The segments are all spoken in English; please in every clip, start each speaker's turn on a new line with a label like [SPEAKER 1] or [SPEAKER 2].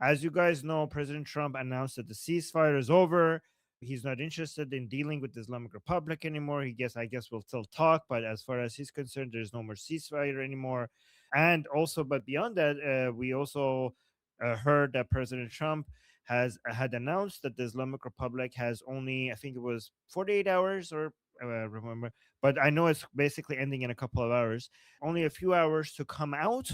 [SPEAKER 1] As you guys know, President Trump announced that the ceasefire is over. He's not interested in dealing with the Islamic Republic anymore. I guess we'll still talk, but as far as he's concerned, there's no more ceasefire anymore. And also, but beyond that, we also heard that President Trump had announced that the Islamic Republic has only, I think it was 48 hours or remember, but I know it's basically ending in a couple of hours. Only a few hours to come out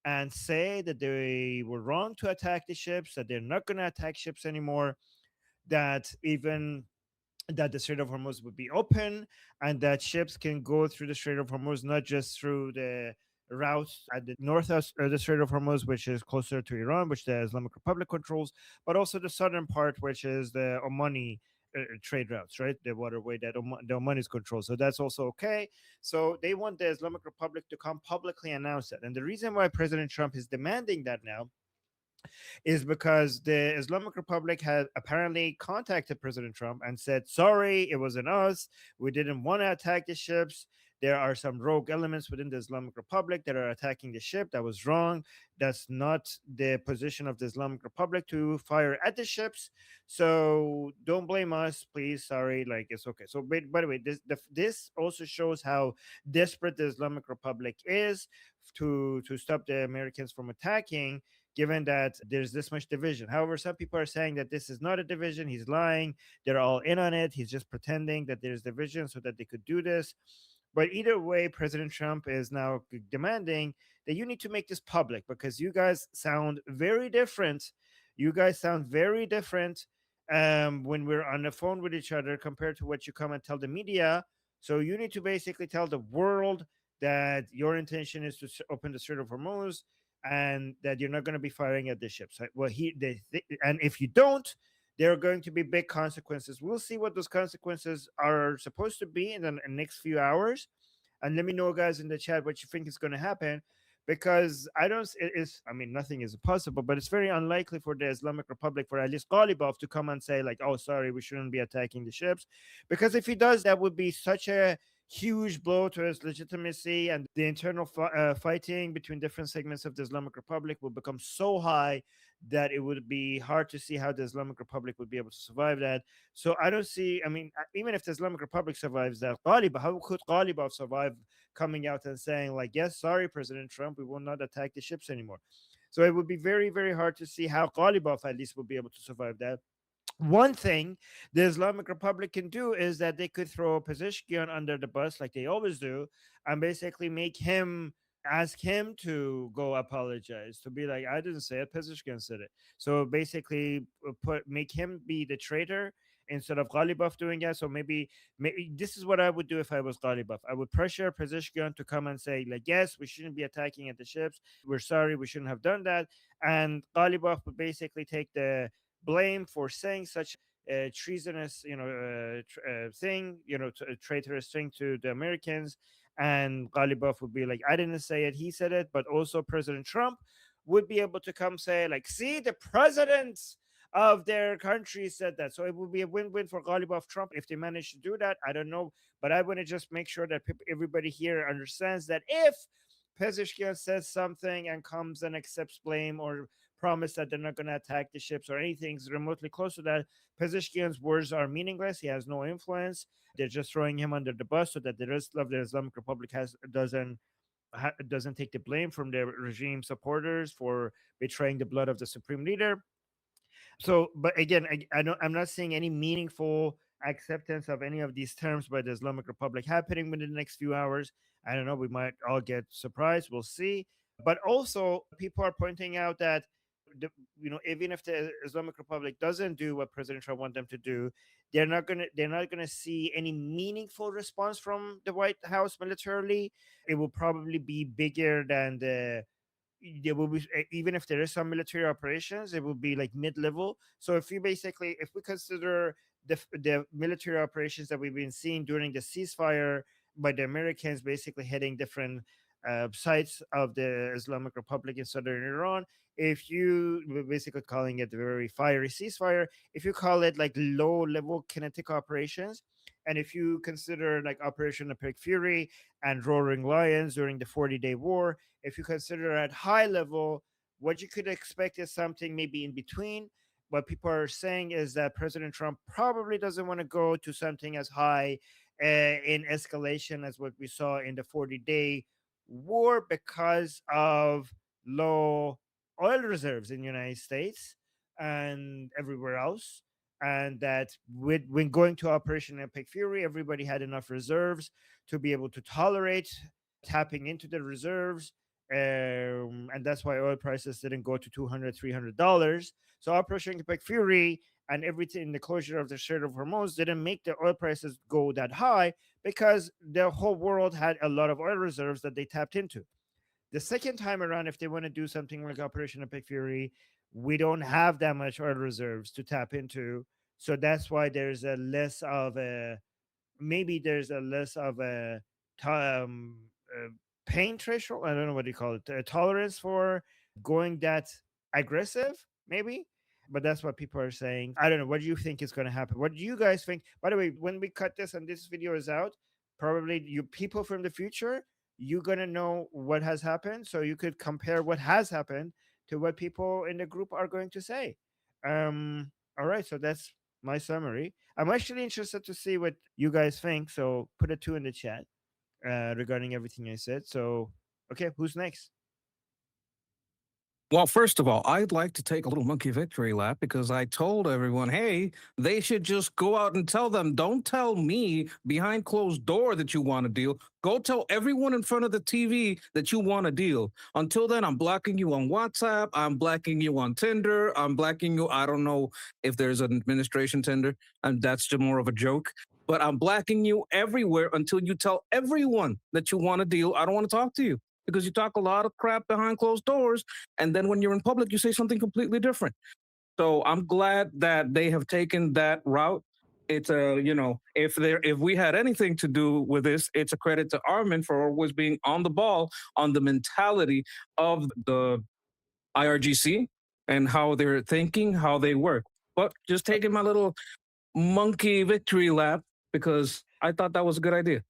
[SPEAKER 1] and say that they were wrong to attack the ships, that they're not going to attack ships anymore, that even that the Strait of Hormuz would be open and that ships can go through the Strait of Hormuz, not just through the route at the north of the Strait of Hormuz, which is closer to Iran, which the Islamic Republic controls, but also the southern part, which is the Omani trade routes, right? The waterway that the Omanis control. So that's also okay. So they want the Islamic Republic to come publicly announce that. And the reason why President Trump is demanding that now is because the Islamic Republic had apparently contacted President Trump and said, sorry, it wasn't us. We didn't want to attack the ships. There are some rogue elements within the Islamic Republic that are attacking the ship. That was wrong. That's not the position of the Islamic Republic to fire at the ships. So don't blame us, please. Sorry, like it's okay. So, by the way, this also shows how desperate the Islamic Republic is to stop the Americans from attacking, given that there's this much division. However, some people are saying that this is not a division. He's lying. They're all in on it. He's just pretending that there's division so that they could do this. But either way, President Trump is now demanding that you need to make this public because you guys sound very different. You guys sound very different when we're on the phone with each other compared to what you come and tell the media. So you need to basically tell the world that your intention is to open the Strait of Hormuz and that you're not going to be firing at the ships. Well, and if you don't, there are going to be big consequences. We'll see what those consequences are supposed to be in the next few hours. And let me know, guys, in the chat what you think is going to happen. Because I don't, it is, I mean, nothing is possible, but it's very unlikely for the Islamic Republic, for at least Ghalibaf, to come and say, like, oh, sorry, we shouldn't be attacking the ships. Because if he does, that would be such a huge blow to his legitimacy, and the internal fighting between different segments of the Islamic Republic will become so high that it would be hard to see how the Islamic Republic would be able to survive that. So I don't see, I mean, even if the Islamic Republic survives that, how could Ghalibaf survive coming out and saying, like, yes, sorry, President Trump, we will not attack the ships anymore? So it would be very, very hard to see how Ghalibaf at least would be able to survive that. One thing the Islamic Republic can do is that they could throw Pezeshkian under the bus like they always do and basically ask him to go apologize, to be like, I didn't say it, Pezeshkian said it. So basically make him be the traitor instead of Ghalibaf doing that. So maybe this is what I would do if I was Ghalibaf. I would pressure Pezeshkian to come and say, like, yes, we shouldn't be attacking at the ships. We're sorry, we shouldn't have done that. And Ghalibaf would basically take the blame for saying such a treasonous, thing, a traitorous thing to the Americans. And Ghalibaf would be like, I didn't say it, he said it. But also President Trump would be able to come say, like, see, the presidents of their country said that. So it would be a win-win for Ghalibaf Trump if they manage to do that. I don't know, but I want to just make sure that everybody here understands that if Pezeshkian says something and comes and accepts blame or promise that they're not going to attack the ships or anything remotely close to that, Pezeshkian's words are meaningless. He has no influence. They're just throwing him under the bus so that the rest of the Islamic Republic doesn't take the blame from their regime supporters for betraying the blood of the supreme leader. So, but again, I'm not seeing any meaningful acceptance of any of these terms by the Islamic Republic happening within the next few hours. I don't know. We might all get surprised. We'll see. But also, people are pointing out that even if the Islamic Republic doesn't do what President Trump wants them to do, they're not gonna see any meaningful response from the White House militarily. It will probably be bigger than there will be, even if there is some military operations, it will be like mid-level. So if we consider the military operations that we've been seeing during the ceasefire by the Americans, basically hitting different sites of the Islamic Republic in southern Iran, if you we're basically calling it a very fiery ceasefire, if you call it like low-level kinetic operations, and if you consider like Operation Epic Fury and Roaring Lions during the 40-day war, if you consider at high level What you could expect is something maybe in between. What people are saying is that President Trump probably doesn't want to go to something as high in escalation as what we saw in the 40-day war because of low oil reserves in the United States and everywhere else. And that when going to Operation Epic Fury, everybody had enough reserves to be able to tolerate tapping into the reserves. And that's why oil prices didn't go to $200, $300. So Operation Epic Fury and everything, the closure of the Strait of Hormuz didn't make the oil prices go that high because the whole world had a lot of oil reserves that they tapped into. The second time around, if they want to do something like Operation Epic Fury, we don't have that much oil reserves to tap into. So that's why there's a less of a maybe there's a less of a uh, pain threshold. I don't know what you call it, a tolerance for going that aggressive, maybe. But that's what people are saying. I don't know. What do you think is going to happen? What do you guys think? By the way, when we cut this and this video is out, probably you people from the future, you're going to know what has happened. So you could compare what has happened to what people in the group are going to say. All right. So that's my summary. I'm actually interested to see what you guys think. So put a two in the chat regarding everything I said. So, okay, who's next?
[SPEAKER 2] Well, first of all, I'd like to take a little monkey victory lap because I told everyone, hey, they should just go out and tell them, don't tell me behind closed door that you want to deal. Go tell everyone in front of the TV that you want to deal. Until then, I'm blocking you on WhatsApp. I'm blocking you on Tinder. I'm blocking you. I don't know if there's an administration Tinder, and that's just more of a joke. But I'm blocking you everywhere until you tell everyone that you want to deal. I don't want to talk to you because you talk a lot of crap behind closed doors, and then when you're in public you say something completely different. So I'm glad that they have taken that route. It's a, if we had anything to do with this, it's a credit to Armin for always being on the ball on the mentality of the IRGC and how they're thinking, how they work. But just taking my little monkey victory lap because I thought that was a good idea.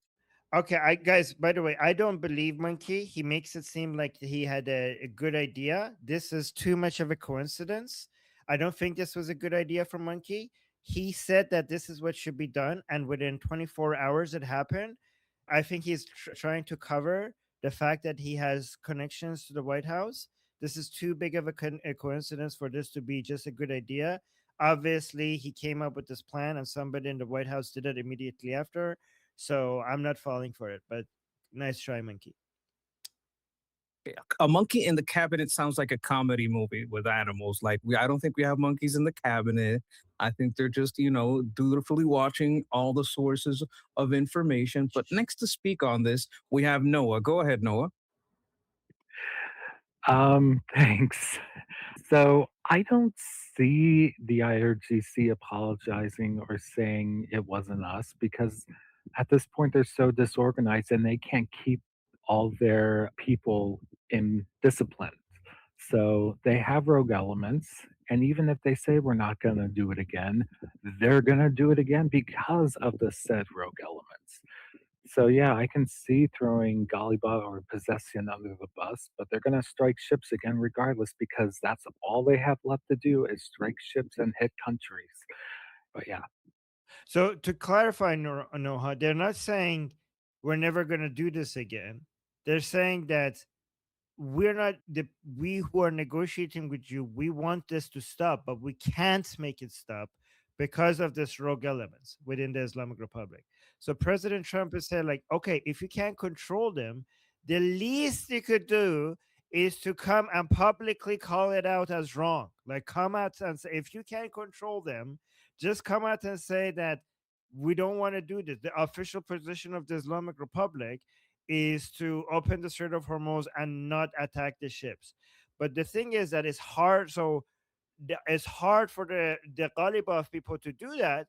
[SPEAKER 1] Okay, I guys, by the way, I don't believe Monkey. He makes it seem like he had a good idea. This is too much of a coincidence. I don't think this was a good idea for Monkey. He said that this is what should be done, and within 24 hours it happened. I think he's trying to cover the fact that he has connections to the White House. This is too big of a coincidence for this to be just a good idea. Obviously, he came up with this plan, and somebody in the White House did it immediately after. So I'm not falling for it, but nice try, Monkey.
[SPEAKER 2] A monkey in the cabinet sounds like a comedy movie with animals. Like I don't think we have monkeys in the cabinet. I think they're just, dutifully watching all the sources of information. But next to speak on this, we have Noah. Go ahead, Noah.
[SPEAKER 3] Thanks. So I don't see the IRGC apologizing or saying it wasn't us because at this point they're so disorganized and they can't keep all their people in discipline. So they have rogue elements. And even if they say we're not going to do it again, they're going to do it again because of the said rogue elements. So yeah, I can see throwing Galiba or Possession under the bus, but they're going to strike ships again regardless because that's all they have left to do is strike ships and hit countries. But yeah.
[SPEAKER 1] So to clarify, Noha, they're not saying we're never going to do this again. They're saying that we're not we who are negotiating with you, we want this to stop, but we can't make it stop because of this rogue elements within the Islamic Republic. So President Trump is saying, like, okay, if you can't control them, the least you could do is to come and publicly call it out as wrong. Like, come out and say, if you can't control them, just come out and say that we don't want to do this. The official position of the Islamic Republic is to open the Strait of Hormuz and not attack the ships. But the thing is that it's hard. So it's hard for the Ghalibaf people to do that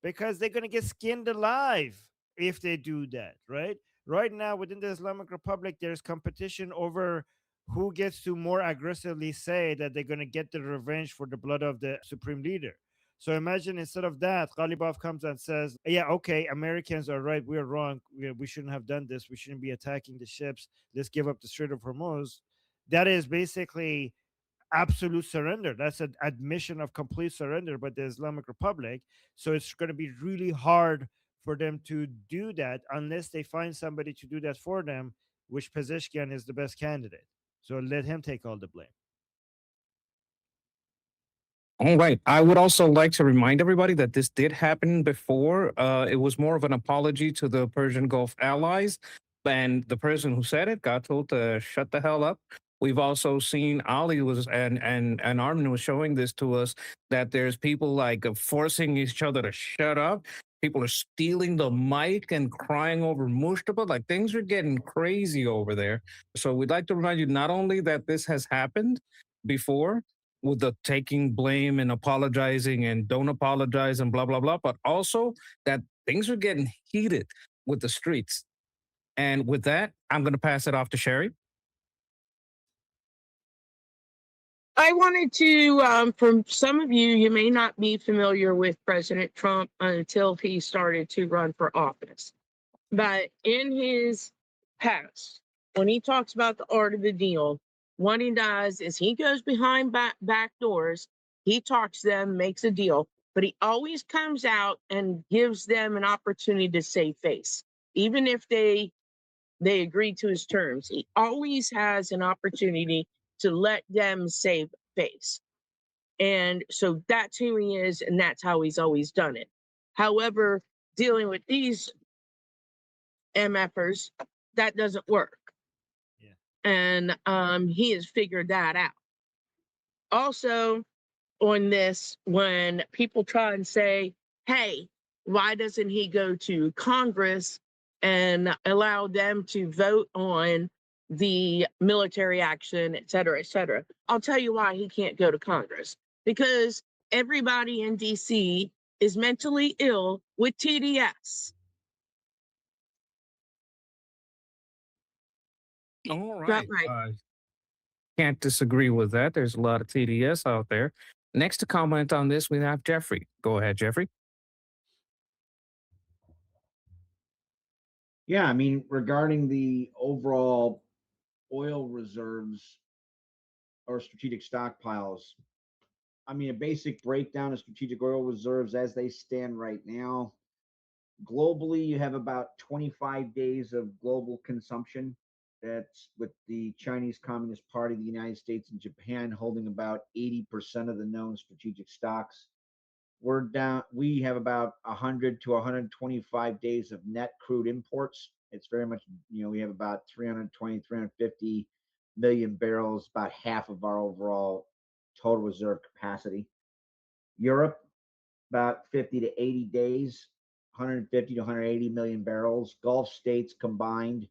[SPEAKER 1] because they're going to get skinned alive if they do that, right? Right now, within the Islamic Republic, there's competition over who gets to more aggressively say that they're going to get the revenge for the blood of the supreme leader. So imagine instead of that, Ghalibaf comes and says, yeah, okay, Americans are right. We're wrong. We shouldn't have done this. We shouldn't be attacking the ships. Let's give up the Strait of Hormuz. That is basically absolute surrender. That's an admission of complete surrender by the Islamic Republic. So it's going to be really hard for them to do that unless they find somebody to do that for them, which Pezeshkian is the best candidate. So let him take all the blame.
[SPEAKER 2] All right. I would also like to remind everybody that this did happen before. It was more of an apology to the Persian Gulf allies, and the person who said it got told to shut the hell up. We've also seen Ali was and Armin was showing this to us that there's people like forcing each other to shut up. People are stealing the mic and crying over Mustafa. Like things are getting crazy over there. So we'd like to remind you not only that this has happened before, with the taking blame and apologizing and don't apologize and blah blah blah, but also that things are getting heated with the streets. And with that, I'm going to pass it off to Sherry.
[SPEAKER 4] I wanted to, from some of you, you may not be familiar with President Trump until he started to run for office. But in his past, when he talks about the art of the deal, what he does is he goes behind back doors, he talks to them, makes a deal, but he always comes out and gives them an opportunity to save face. Even if they agree to his terms, he always has an opportunity to let them save face. And so that's who he is, and that's how he's always done it. However, dealing with these MFers, that doesn't work.
[SPEAKER 1] Yeah.
[SPEAKER 4] And he has figured that out. Also, on this, when people try and say, hey, why doesn't he go to Congress and allow them to vote on the military action, et cetera, et cetera? I'll tell you why he can't go to Congress. Because everybody in DC is mentally ill with TDS.
[SPEAKER 2] All
[SPEAKER 4] Not
[SPEAKER 2] right.
[SPEAKER 4] right.
[SPEAKER 2] Can't disagree with that. There's a lot of TDS out there. Next to comment on this, we have Jeffrey. Go ahead, Jeffrey.
[SPEAKER 5] Yeah, I mean, regarding the overall oil reserves or strategic stockpiles, I mean, a basic breakdown of strategic oil reserves as they stand right now. Globally, you have about 25 days of global consumption. That's with the Chinese Communist Party, the United States, and Japan holding about 80% of the known strategic stocks. We're down, we have about 100 to 125 days of net crude imports. It's very much, we have about 320, 350 million barrels, about half of our overall total reserve capacity. Europe, about 50 to 80 days, 150 to 180 million barrels. Gulf states combined,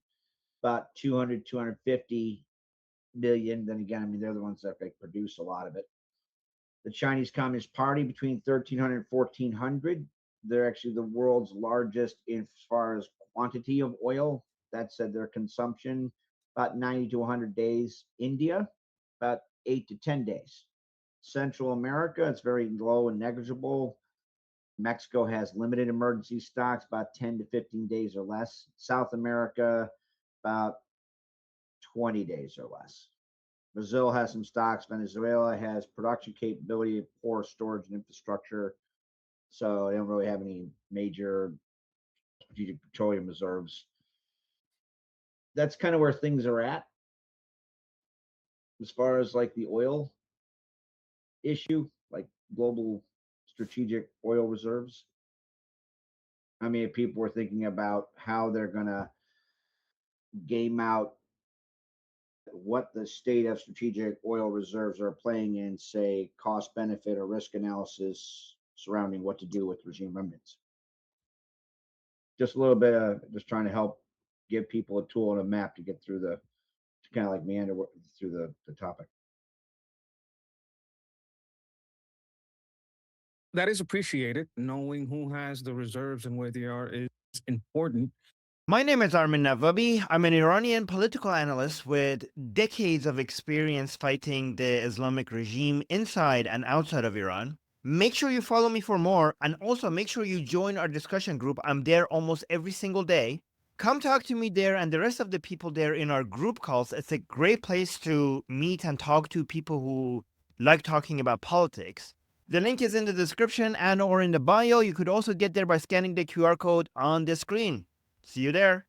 [SPEAKER 5] about 200, 250 million. Then again, I mean, they're the ones that produce a lot of it. The Chinese Communist Party between 1,300 and 1,400. They're actually the world's largest as far as quantity of oil. That said, their consumption about 90 to 100 days. India, about 8 to 10 days. Central America, it's very low and negligible. Mexico has limited emergency stocks, about 10 to 15 days or less. South America, about 20 days or less. Brazil has some stocks. Venezuela has production capability, poor storage and infrastructure. So they don't really have any major strategic petroleum reserves. That's kind of where things are at as far as like the oil issue, like global strategic oil reserves. I mean, if people were thinking about how they're going to game out what the state of strategic oil reserves are playing in, say, cost benefit or risk analysis surrounding what to do with regime remnants. Just a little bit of just trying to help give people a tool and a map to get through to kind of like meander through the topic.
[SPEAKER 2] That is appreciated. Knowing who has the reserves and where they are is important.
[SPEAKER 1] My name is Armin Navabi. I'm an Iranian political analyst with decades of experience fighting the Islamic regime inside and outside of Iran. Make sure you follow me for more, and also make sure you join our discussion group. I'm there almost every single day. Come talk to me there and the rest of the people there in our group calls. It's a great place to meet and talk to people who like talking about politics. The link is in the description and or in the bio. You could also get there by scanning the QR code on the screen. See you there.